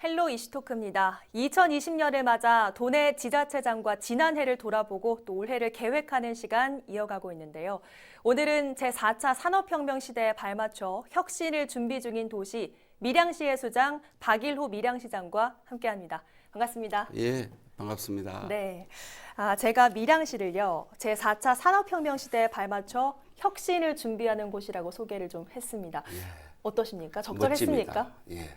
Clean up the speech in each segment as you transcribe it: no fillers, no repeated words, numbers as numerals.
헬로 이슈토크입니다. 2020년을 맞아 도내 지자체장과 지난해를 돌아보고 또 올해를 계획하는 시간 이어가고 있는데요. 오늘은 제4차 산업혁명 시대에 발맞춰 혁신을 준비 중인 도시 밀양시의 수장 박일호 밀양시장과 함께합니다. 반갑습니다. 예, 반갑습니다. 네, 제가 밀양시를요, 제4차 산업혁명 시대에 발맞춰 혁신을 준비하는 곳이라고 소개를 좀 했습니다. 예, 어떠십니까? 적절했습니까? 멋집니다. 예,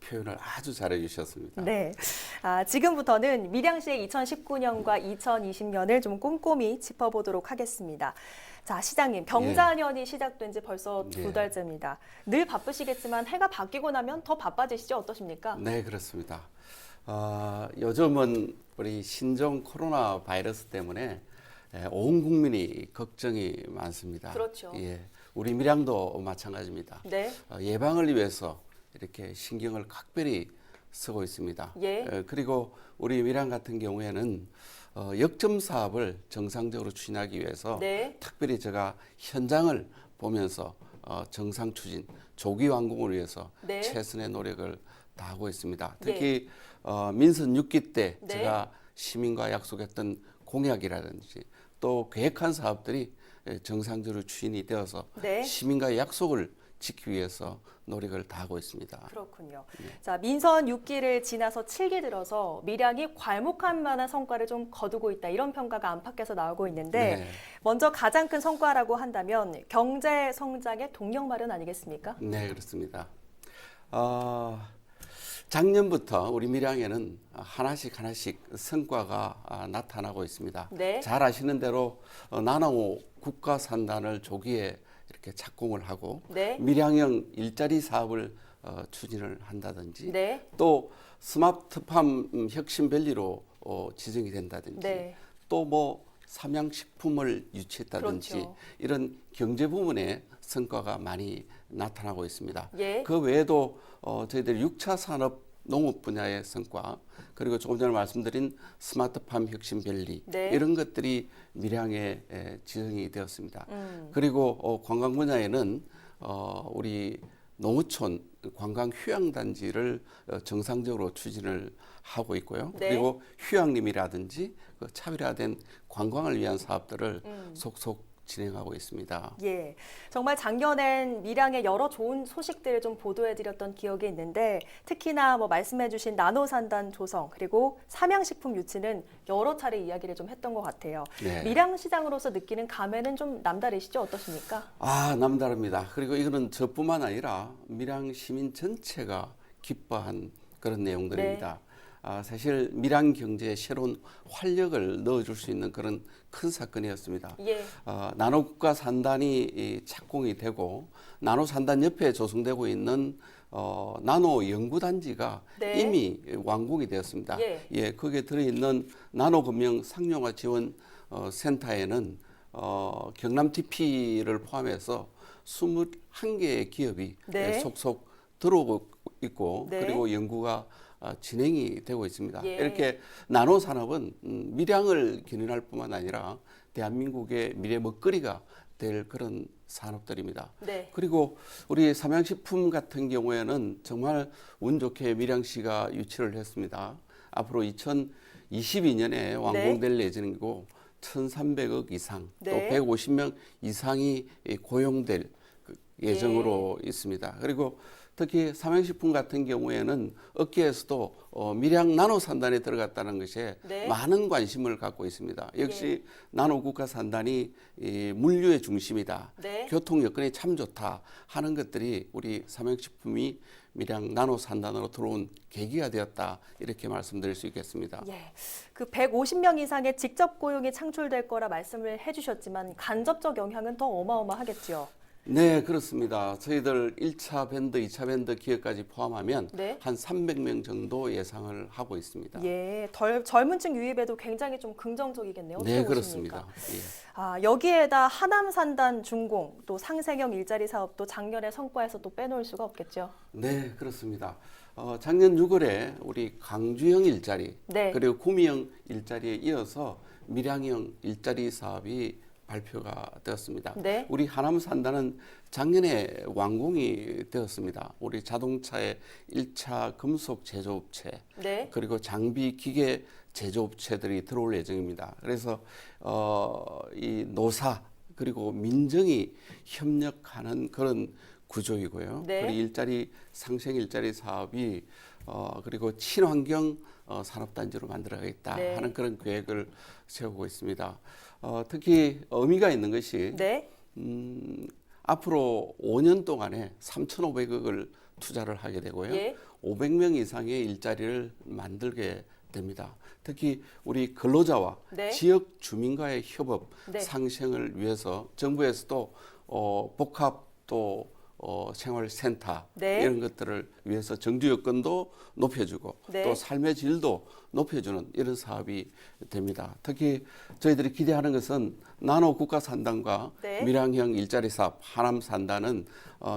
표현을 아주 잘해 주셨습니다. 네. 지금부터는 밀양시의 2019년과 2020년을 좀 꼼꼼히 짚어보도록 하겠습니다. 자, 시장님, 경자년이 시작된 지 벌써 두 예. 달째입니다. 늘 바쁘시겠지만 해가 바뀌고 나면 더 바빠지시죠? 어떠십니까? 네, 그렇습니다. 요즘은 우리 신종 코로나 바이러스 때문에 온 국민이 걱정이 많습니다. 그렇죠. 예, 우리 밀양도 마찬가지입니다. 네. 예방을 위해서 이렇게 신경을 각별히 쓰고 있습니다. 예. 그리고 우리 밀양 같은 경우에는 역점 사업을 정상적으로 추진하기 위해서 네. 특별히 제가 현장을 보면서 정상 추진, 조기 완공을 위해서 네. 최선의 노력을 다하고 있습니다. 특히 민선 6기 때 네. 제가 시민과 약속했던 공약이라든지 또 계획한 사업들이 정상적으로 추진이 되어서 네. 시민과의 약속을 지키기 위해서 노력을 다하고 있습니다. 그렇군요. 자, 민선 6기를 지나서 7기 들어서 밀양이 괄목할 만한 성과를 좀 거두고 있다. 이런 평가가 안팎에서 나오고 있는데 네. 먼저 가장 큰 성과라고 한다면 경제 성장의 동력 마련 아니겠습니까? 네, 그렇습니다. 작년부터 우리 밀양에는 하나씩 성과가 나타나고 있습니다. 네. 잘 아시는 대로 나노 국가 산단을 조기에 이렇게 착공을 하고 네. 밀양형 일자리 사업을 추진을 한다든지 네. 또 스마트팜 혁신밸리로 지정이 된다든지 네. 또 뭐 삼양식품을 유치했다든지 그렇죠. 이런 경제 부문의 성과가 많이 나타나고 있습니다. 예. 그 외에도 저희들 6차 산업 농업 분야의 성과 그리고 조금 전에 말씀드린 스마트팜 혁신밸리 네. 이런 것들이 밀양에 지정이 되었습니다. 그리고 관광 분야에는 우리 농어촌 관광 휴양단지를 정상적으로 추진을 하고 있고요. 네. 그리고 휴양림이라든지 그 차별화된 관광을 위한 사업들을 속속 진행하고 있습니다. 예, 정말 작년엔 밀양의 여러 좋은 소식들을 좀 보도해드렸던 기억이 있는데 특히나 뭐 말씀해주신 나노산단 조성 그리고 삼양식품 유치는 여러 차례 이야기를 좀 했던 것 같아요. 네. 밀양시장으로서 느끼는 감회는 좀 남다르시죠? 어떠십니까? 남다릅니다. 그리고 이거는 저뿐만 아니라 밀양 시민 전체가 기뻐한 그런 내용들입니다. 사실 밀양 경제에 새로운 활력을 넣어줄 수 있는 그런 큰 사건이었습니다. 예. 나노 국가 산단이 착공이 되고 나노 산단 옆에 조성되고 있는 나노 연구단지가 네. 이미 완공이 되었습니다. 예. 거기에 들어있는 나노 금융 상용화 지원 센터에는 경남 TP를 포함해서 21개의 기업이 네. 속속 들어오고 있고 네. 그리고 연구가 진행이 되고 있습니다. 예. 이렇게 나노 산업은 밀양을 견인할 뿐만 아니라 대한민국의 미래 먹거리가 될 그런 산업들입니다. 네. 그리고 우리 삼양식품 같은 경우에는 정말 운 좋게 밀양시가 유치를 했습니다. 앞으로 2022년에 완공될 예정이고 1,300억 이상 네. 또 150명 이상이 고용될 예정으로 있습니다. 그리고 특히 삼양식품 같은 경우에는 업계에서도 밀양 나노 산단에 들어갔다는 것에 네. 많은 관심을 갖고 있습니다. 역시 나노 국가 산단이 물류의 중심이다. 네. 교통 여건이 참 좋다 하는 것들이 우리 삼양식품이 밀양 나노 산단으로 들어온 계기가 되었다. 이렇게 말씀드릴 수 있겠습니다. 예, 그 150명 이상의 직접 고용이 창출될 거라 말씀을 해주셨지만 간접적 영향은 더 어마어마하겠죠. 네, 그렇습니다. 저희들 1차 밴드, 2차 밴드 기업까지 포함하면 네. 한 300명 정도 예상을 하고 있습니다. 예, 젊은 층 유입에도 굉장히 좀 긍정적이겠네요. 어떻게 네, 보십니까? 그렇습니다. 예. 여기에다 하남산단 준공, 또 상생형 일자리 사업도 작년의 성과에서 또 빼놓을 수가 없겠죠. 네, 그렇습니다. 작년 6월에 우리 강주형 일자리, 네. 그리고 구미형 일자리에 이어서 밀양형 일자리 사업이 발표가 되었습니다. 네. 우리 하남 산다는 작년에 완공이 되었습니다. 우리 자동차의 1차 금속 제조업체 네. 그리고 장비 기계 제조업체들이 들어올 예정입니다. 그래서 이 노사 그리고 민정이 협력하는 그런 구조이고요. 네. 그리고 일자리 상생 일자리 사업이 그리고 친환경 산업단지로 만들어가겠다 네. 하는 그런 계획을 세우고 있습니다. 특히 의미가 있는 것이 네. 앞으로 5년 동안에 3,500억을 투자를 하게 되고요. 예. 500명 이상의 일자리를 만들게 됩니다. 특히 우리 근로자와 네. 지역 주민과의 협업 네. 상생을 위해서 정부에서도 복합 또 생활센터 네. 이런 것들을 위해서 정주 여건도 높여주고 네. 또 삶의 질도 높여주는 이런 사업이 됩니다. 특히 저희들이 기대하는 것은 나노 국가 산단과 네. 밀양형 일자리 사업 하남 산단은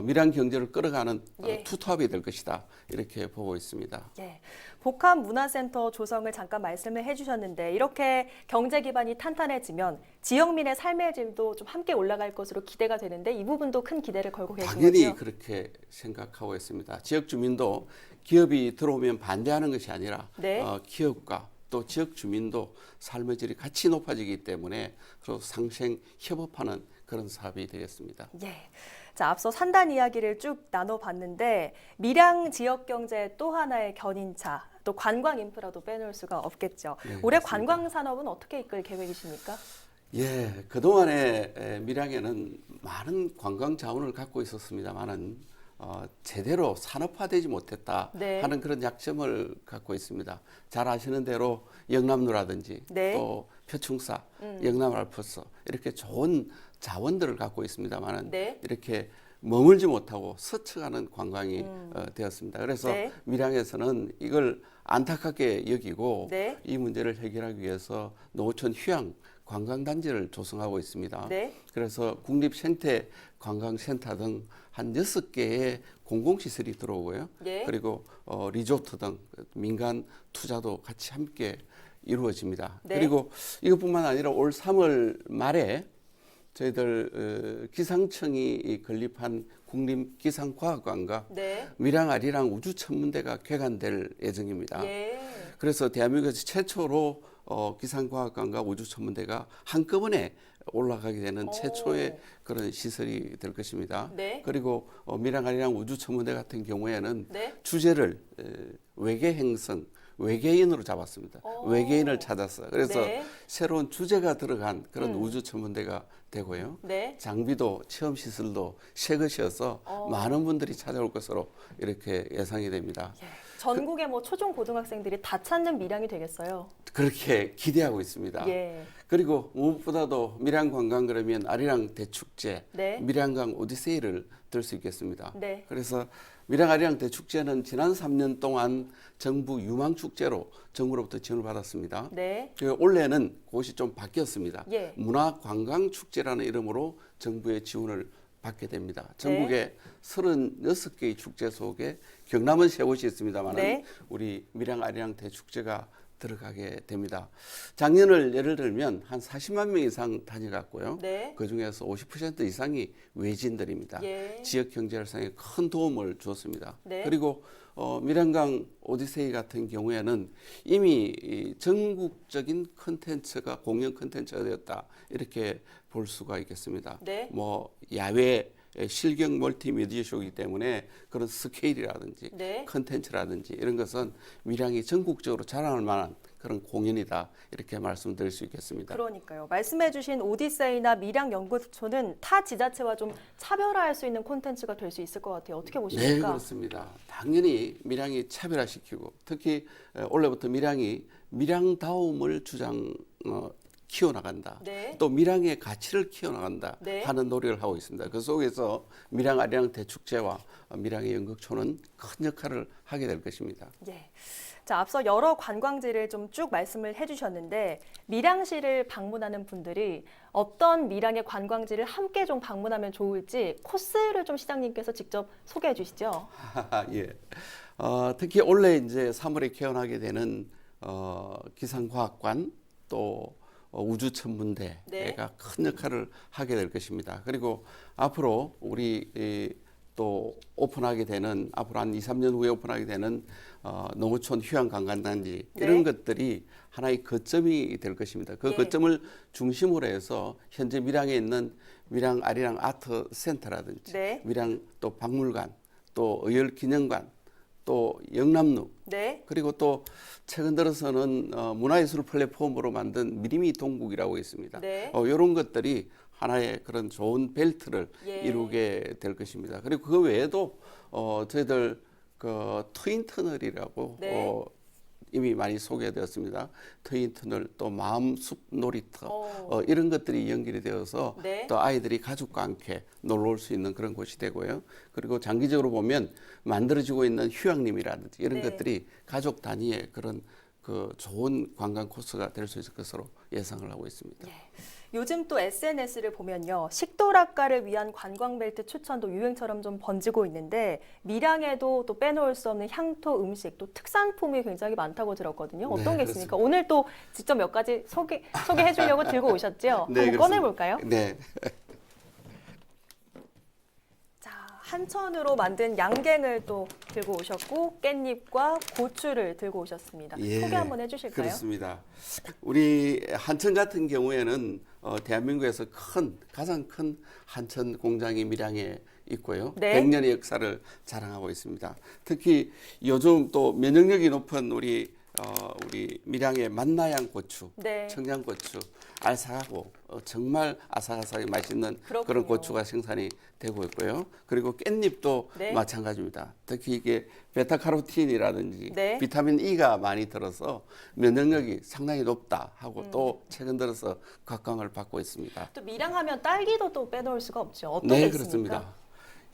밀양 경제를 끌어가는 예. 투톱이 될 것이다 이렇게 보고 있습니다. 예. 복합 문화센터 조성을 잠깐 말씀을 해주셨는데 이렇게 경제 기반이 탄탄해지면 지역민의 삶의 질도 좀 함께 올라갈 것으로 기대가 되는데 이 부분도 큰 기대를 걸고 계신 당연히 거죠? 그렇게 생각하고 있습니다. 지역 주민도 기업이 들어오면 반대하는 것이 아니라 네. 기업과 또 지역 주민도 삶의 질이 같이 높아지기 때문에 서로 상생 협업하는 그런 사업이 되겠습니다. 예. 자, 앞서 산단 이야기를 쭉 나눠봤는데 밀양 지역 경제의 또 하나의 견인차, 또 관광 인프라도 빼놓을 수가 없겠죠. 네, 올해 그렇습니다. 관광 산업은 어떻게 이끌 계획이십니까? 예, 그동안에 밀양에는 많은 관광 자원을 갖고 있었습니다만은 제대로 산업화되지 못했다 네. 하는 그런 약점을 갖고 있습니다. 잘 아시는 대로 영남로라든지 네. 또 표충사, 영남 알프스 이렇게 좋은 자원들을 갖고 있습니다만은 네. 이렇게 머물지 못하고 스쳐가는 관광이 되었습니다. 그래서 네. 밀양에서는 이걸 안타깝게 여기고 네. 이 문제를 해결하기 위해서 노천 휴양 관광단지를 조성하고 있습니다. 네. 그래서 국립생태관광센터 등 한 6개의 공공시설이 들어오고요. 예. 그리고 리조트 등 민간 투자도 같이 함께 이루어집니다. 네. 그리고 이것뿐만 아니라 올 3월 말에 저희들 기상청이 건립한 국립기상과학관과 네. 밀양 아리랑 우주천문대가 개관될 예정입니다. 예. 그래서 대한민국에서 최초로 기상과학관과 우주천문대가 한꺼번에 올라가게 되는 최초의 그런 시설이 될 것입니다. 네. 그리고 밀양 아리랑 우주천문대 같은 경우에는 네. 주제를 외계 행성, 외계인으로 잡았습니다. 오. 외계인을 찾았어요. 그래서 네. 새로운 주제가 들어간 그런 우주천문대가 되고요. 네. 장비도 체험 시설도 새 것이어서 많은 분들이 찾아올 것으로 이렇게 예상이 됩니다. 예. 전국의 뭐 초중 고등학생들이 다 찾는 밀양이 되겠어요. 그렇게 기대하고 있습니다. 예. 그리고 무엇보다도 밀양 관광 그러면 아리랑 대축제, 네. 밀양강 오디세이를 들 수 있겠습니다. 네. 그래서 밀양 아리랑 대축제는 지난 3년 동안 정부 유망축제로 정부로부터 지원을 받았습니다. 네. 그 올해는 그것이 좀 바뀌었습니다. 예. 문화관광축제라는 이름으로 정부의 지원을 받게 됩니다. 전국에 36개의 축제 속에 경남은 세 곳이 있습니다만 네. 우리 밀양 아리랑 대축제가 들어가게 됩니다. 작년을 예를 들면 한 40만 명 이상 다녀갔고요. 네. 그중에서 50% 이상이 외지인들입니다. 예. 지역 경제 활성에 큰 도움을 주었습니다. 네. 그리고 밀양강 오디세이 같은 경우에는 이미 이 전국적인 컨텐츠가 공연 컨텐츠가 되었다 이렇게 볼 수가 있겠습니다. 네. 뭐 야외 실경 멀티미디어 쇼이기 때문에 그런 스케일이라든지 네. 컨텐츠라든지 이런 것은 밀양이 전국적으로 자랑할 만한 그런 공연이다 이렇게 말씀드릴 수 있겠습니다. 그러니까요. 말씀해주신 오디세이나 밀양 연구소는 타 지자체와 좀 차별화할 수 있는 콘텐츠가 될 수 있을 것 같아요. 어떻게 네, 보십니까? 그렇습니다. 당연히 밀양이 차별화시키고 특히 올해부터 밀양이 밀양다움을 키워나간다. 네. 또 밀양의 가치를 키워나간다 네. 하는 노력을 하고 있습니다. 그 속에서 밀양 아리랑 대축제와 밀양의 연극초는 큰 역할을 하게 될 것입니다. 예. 자, 앞서 여러 관광지를 좀 쭉 말씀을 해주셨는데 밀양시를 방문하는 분들이 어떤 밀양의 관광지를 함께 좀 방문하면 좋을지 코스를 좀 시장님께서 직접 소개해 주시죠. 예. 특히 올해 이제 3월에 개원하게 되는 기상과학관 또 우주천문대가 네. 큰 역할을 하게 될 것입니다. 그리고 앞으로 우리 또 오픈하게 되는 앞으로 한 2, 3년 후에 오픈하게 되는 농어촌 휴양관광단지 네. 이런 것들이 하나의 거점이 될 것입니다. 그 예. 거점을 중심으로 해서 현재 밀양에 있는 밀양 아리랑 아트 센터라든지 네. 밀양 또 박물관 또 의열기념관 또 영남루 네. 그리고 또 최근 들어서는 문화예술 플랫폼으로 만든 미리미 동국이라고 있습니다. 네. 이런 것들이 하나의 그런 좋은 벨트를 예. 이루게 될 것입니다. 그리고 그 외에도 저희들 그 트윈 터널이라고 네. 이미 많이 소개되었습니다. 트윈 터널 또 마음숲 놀이터 오. 이런 것들이 연결이 되어서 네. 또 아이들이 가족과 함께 놀러 올 수 있는 그런 곳이 되고요. 그리고 장기적으로 보면 만들어지고 있는 휴양림이라든지 이런 네. 것들이 가족 단위의 그런 그 좋은 관광 코스가 될 수 있을 것으로 예상을 하고 있습니다. 예. 요즘 또 SNS를 보면요. 식도락가를 위한 관광벨트 추천도 유행처럼 좀 번지고 있는데 밀양에도 또 빼놓을 수 없는 향토 음식, 또 특산품이 굉장히 많다고 들었거든요. 어떤 네, 게 있습니까? 오늘 또 직접 몇 가지 소개해 주려고 들고 오셨죠? 네, 한번 그렇습니다. 꺼내볼까요? 네. 자, 한천으로 만든 양갱을 또 들고 오셨고 깻잎과 고추를 들고 오셨습니다. 예, 소개 한번 해주실까요? 그렇습니다. 우리 한천 같은 경우에는 대한민국에서 가장 큰 한천 공장이 밀양에 있고요. 네. 100년의 역사를 자랑하고 있습니다. 특히 요즘 또 면역력이 높은 우리 밀양의 만나양 고추, 네. 청양고추, 알싸하고 정말 아삭아삭하게 맛있는 그렇군요. 그런 고추가 생산이 되고 있고요. 그리고 깻잎도 네. 마찬가지입니다. 특히 이게 베타카로틴이라든지 네. 비타민 E가 많이 들어서 면역력이 상당히 높다 하고 또 최근 들어서 각광을 받고 있습니다. 또 밀양하면 딸기도 또 빼놓을 수가 없죠. 어떤 네, 게 있습니까? 그렇습니다.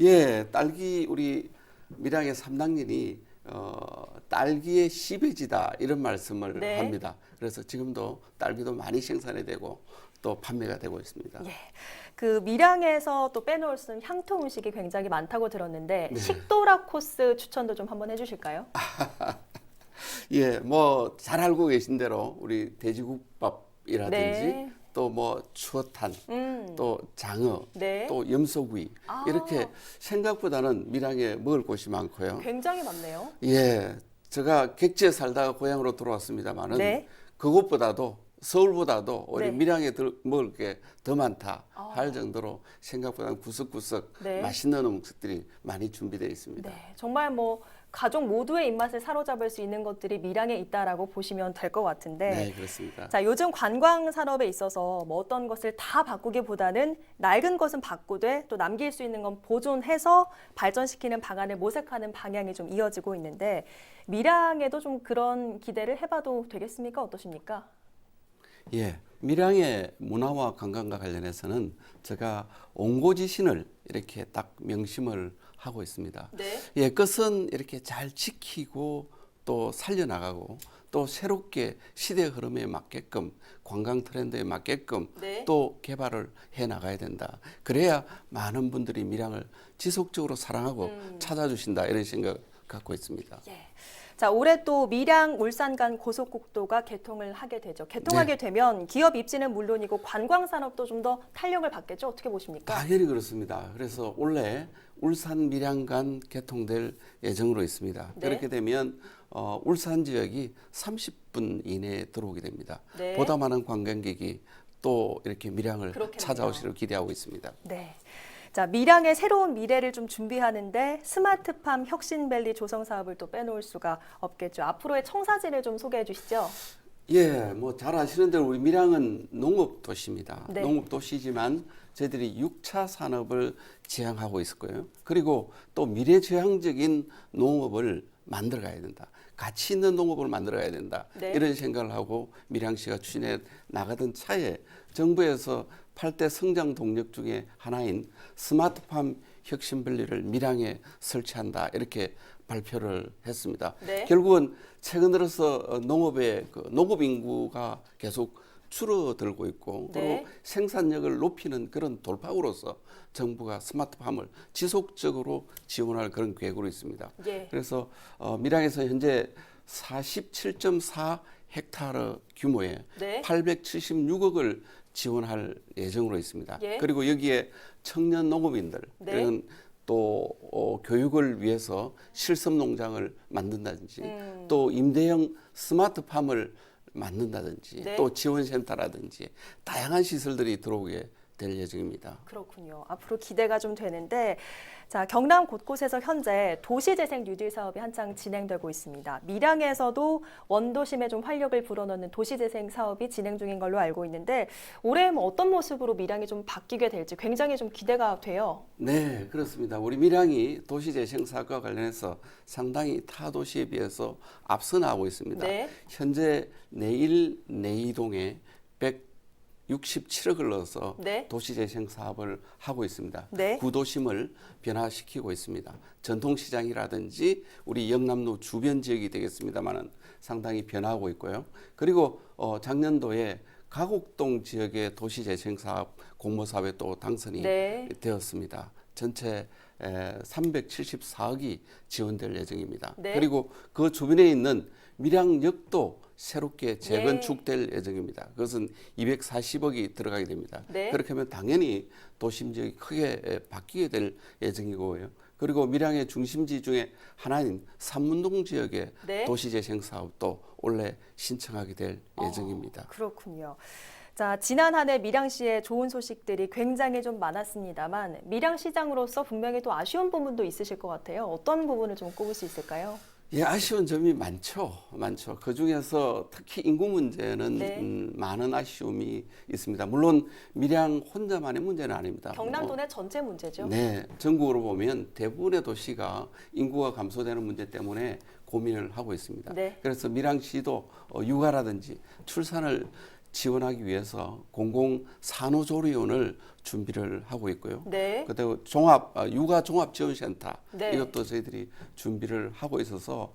예, 딸기 우리 밀양의 삼당린이 딸기의 시베지다 이런 말씀을 네. 합니다. 그래서 지금도 딸기도 많이 생산이 되고 또 판매가 되고 있습니다. 예. 그 밀양에서 또 빼놓을 수 없는 향토 음식이 굉장히 많다고 들었는데 네. 식도락 코스 추천도 좀 한번 해주실까요? 예, 뭐 잘 알고 계신 대로 우리 돼지국밥이라든지 네. 또 뭐 추어탕, 음. 또 장어, 네. 또 염소구이 아. 이렇게 생각보다는 밀양에 먹을 곳이 많고요. 굉장히 많네요. 예, 제가 객지에 살다가 고향으로 돌아왔습니다만은 네. 그것보다도 서울보다도 우리 네. 밀양에 먹을 게 더 많다 아. 할 정도로 생각보다는 구석구석 네. 맛있는 음식들이 많이 준비되어 있습니다. 네. 정말 뭐 가족 모두의 입맛을 사로잡을 수 있는 것들이 밀양에 있다라고 보시면 될 것 같은데 네, 그렇습니다. 자, 요즘 관광 산업에 있어서 뭐 어떤 것을 다 바꾸기보다는 낡은 것은 바꾸되 또 남길 수 있는 건 보존해서 발전시키는 방안을 모색하는 방향이 좀 이어지고 있는데 밀양에도 좀 그런 기대를 해봐도 되겠습니까? 어떠십니까? 예, 밀양의 문화와 관광과 관련해서는 제가 옹고지신을 이렇게 딱 명심을 하고 있습니다. 네. 예, 것은 이렇게 잘 지키고 또 살려나가고 또 새롭게 시대 흐름에 맞게끔 관광 트렌드에 맞게끔 네. 또 개발을 해 나가야 된다. 그래야 많은 분들이 밀양을 지속적으로 사랑하고 찾아주신다 이런 생각 갖고 있습니다. 예. 자, 올해 또 밀양 울산 간 고속국도가 개통을 하게 되죠. 개통하게 네. 되면 기업 입지는 물론이고 관광 산업도 좀 더 탄력을 받겠죠. 어떻게 보십니까? 당연히 그렇습니다. 그래서 올해 울산 밀양 간 개통될 예정으로 있습니다. 네. 그렇게 되면 울산 지역이 30분 이내에 들어오게 됩니다. 네. 보다 많은 관광객이 또 이렇게 밀양을 그렇겠네요. 찾아오시를 기대하고 있습니다. 네. 자, 밀양의 새로운 미래를 좀 준비하는데 스마트팜 혁신밸리 조성 사업을 또 빼놓을 수가 없겠죠. 앞으로의 청사진을 좀 소개해 주시죠. 예, 뭐 잘 아시는 대로 우리 밀양은 농업 도시입니다. 네. 농업 도시지만 저희들이 6차 산업을 지향하고 있을 거예요. 그리고 또 미래지향적인 농업을 만들어 가야 된다. 가치 있는 농업을 만들어 가야 된다. 네. 이런 생각을 하고 밀양시가 추진해 나가던 차에 정부에서 8대 성장 동력 중에 하나인 스마트팜 혁신밸리를 밀양에 설치한다. 이렇게 발표를 했습니다. 네. 결국은 최근 들어서 농업의 농업 인구가 계속 줄어들고 있고 네. 그리고 생산력을 높이는 그런 돌파구로서 정부가 스마트팜을 지속적으로 지원할 그런 계획으로 있습니다. 예. 그래서 밀양에서 현재 47.4 헥타르 규모의 네. 876억을 지원할 예정으로 있습니다. 예. 그리고 여기에 청년 농업인들 네. 이런 또 교육을 위해서 실습 농장을 만든다든지 또 임대형 스마트팜을 만든다든지 네. 또 지원센터라든지 다양한 시설들이 들어오게 될 예정입니다. 그렇군요. 앞으로 기대가 좀 되는데, 자, 경남 곳곳에서 현재 도시재생 뉴딜 사업이 한창 진행되고 있습니다. 밀양에서도 원도심에 좀 활력을 불어넣는 도시재생 사업이 진행 중인 걸로 알고 있는데, 올해 뭐 어떤 모습으로 밀양이 좀 바뀌게 될지 굉장히 좀 기대가 돼요. 네, 그렇습니다. 우리 밀양이 도시재생 사업과 관련해서 상당히 타 도시에 비해서 앞서 나가고 있습니다. 네. 현재 내일 내이동에 167억을 넣어서 네. 도시재생 사업을 하고 있습니다. 네. 구도심을 변화시키고 있습니다. 전통시장이라든지 우리 영남로 주변 지역이 되겠습니다만은 상당히 변화하고 있고요. 그리고 작년도에 가곡동 지역의 도시재생 사업 공모 사업에 또 당선이 네. 되었습니다. 전체 374억이 지원될 예정입니다. 네. 그리고 그 주변에 있는 밀양역도 새롭게 재건축될 예. 예정입니다. 그것은 240억이 들어가게 됩니다. 네. 그렇게 하면 당연히 도심 지역이 크게 바뀌게 될 예정이고요. 그리고 밀양의 중심지 중에 하나인 삼문동 지역의 네. 도시재생 사업도 올해 신청하게 될 예정입니다. 그렇군요. 자, 지난 한 해 밀양시의 좋은 소식들이 굉장히 좀 많았습니다만 밀양시장으로서 분명히 또 아쉬운 부분도 있으실 것 같아요. 어떤 부분을 좀 꼽을 수 있을까요? 예, 아쉬운 점이 많죠. 그 중에서 특히 인구 문제는 네. 많은 아쉬움이 있습니다. 물론 밀양 혼자만의 문제는 아닙니다. 경남도 내 전체 문제죠. 네, 전국으로 보면 대부분의 도시가 인구가 감소되는 문제 때문에 고민을 하고 있습니다. 네. 그래서 밀양시도 육아라든지 출산을 지원하기 위해서 공공 산후조리원을 준비를 하고 있고요. 네. 그리고 육아 종합 지원센터 네. 이것도 저희들이 준비를 하고 있어서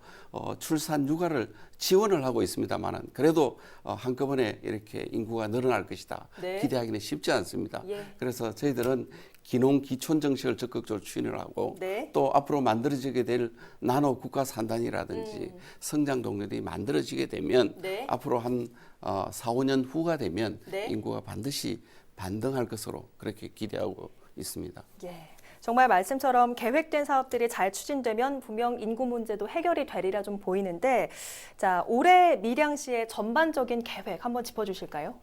출산 육아를 지원을 하고 있습니다만은 그래도 한꺼번에 이렇게 인구가 늘어날 것이다 네. 기대하기는 쉽지 않습니다. 예. 그래서 저희들은 기농 기촌 정책을 적극적으로 추진을 하고 네. 또 앞으로 만들어지게 될 나노 국가 산단이라든지 성장 동력이 만들어지게 되면 네. 앞으로 한 4, 5년 후가 되면 네. 인구가 반드시 반등할 것으로 그렇게 기대하고 있습니다. 예. 정말 말씀처럼 계획된 사업들이 잘 추진되면 분명 인구 문제도 해결이 되리라 좀 보이는데, 자, 올해 밀양시의 전반적인 계획 한번 짚어주실까요?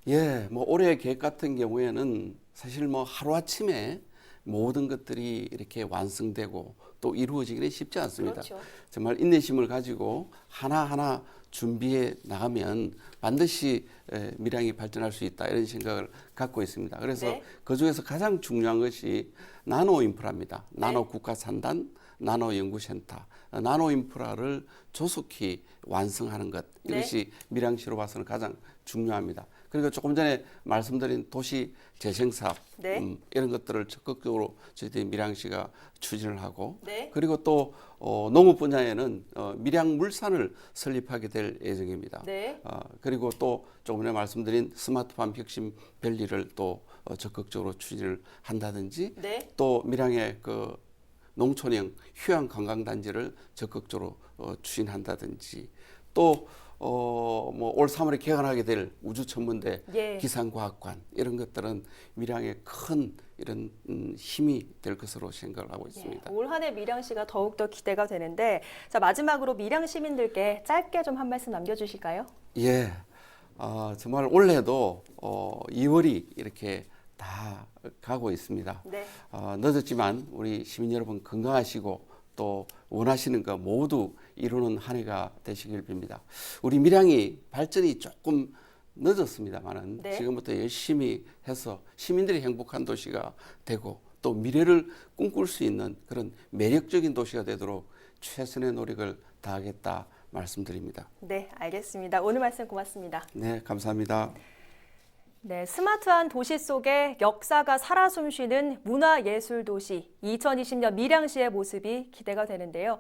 예, 뭐 올해 계획 같은 경우에는 사실 뭐 하루아침에 모든 것들이 이렇게 완성되고 또 이루어지기는 쉽지 않습니다. 그렇죠. 정말 인내심을 가지고 하나하나 준비해 나가면 반드시 밀양이 발전할 수 있다 이런 생각을 갖고 있습니다. 그래서 네. 그중에서 가장 중요한 것이 나노 인프라입니다. 나노 네. 국가 산단, 나노 연구센터, 나노 인프라를 조속히 완성하는 것 이것이 밀양시로 봐서는 가장 중요합니다. 그리고 조금 전에 말씀드린 도시 재생 사업 네. 이런 것들을 적극적으로 저희들이 밀양시가 추진을 하고 네. 그리고 또 농업 분야에는 밀양 물산을 설립하게 될 예정입니다. 네. 그리고 또 조금 전에 말씀드린 스마트팜 혁신 밸리를 또 적극적으로 추진을 한다든지 네. 또 밀양의 그 농촌형 휴양 관광단지를 적극적으로 추진한다든지 또 뭐 올 3월에 개관하게 될 우주천문대 예. 기상과학관 이런 것들은 밀양의 큰 이런 힘이 될 것으로 생각을 하고 있습니다. 올 한 해 밀양시가 더욱더 기대가 되는데, 자, 마지막으로 밀양 시민들께 짧게 좀 한 말씀 남겨주실까요? 예, 정말 올해도 2월이 이렇게 다 가고 있습니다. 네. 늦었지만 우리 시민 여러분 건강하시고 또 원하시는 거 모두 이루는 한 해가 되시길 빕니다. 우리 밀양이 발전이 조금 늦었습니다만은 네. 지금부터 열심히 해서 시민들이 행복한 도시가 되고 또 미래를 꿈꿀 수 있는 그런 매력적인 도시가 되도록 최선의 노력을 다하겠다 말씀드립니다. 네, 알겠습니다. 오늘 말씀 고맙습니다. 네, 감사합니다. 네, 스마트한 도시 속에 역사가 살아 숨쉬는 문화예술 도시 2020년 밀양시의 모습이 기대가 되는데요.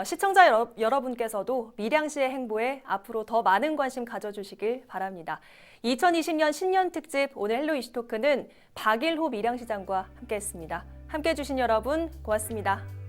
시청자 여러분께서도 밀양시의 행보에 앞으로 더 많은 관심 가져주시길 바랍니다. 2020년 신년 특집 오늘 헬로 이슈토크는 박일호 밀양시장과 함께했습니다. 함께해 주신 여러분 고맙습니다.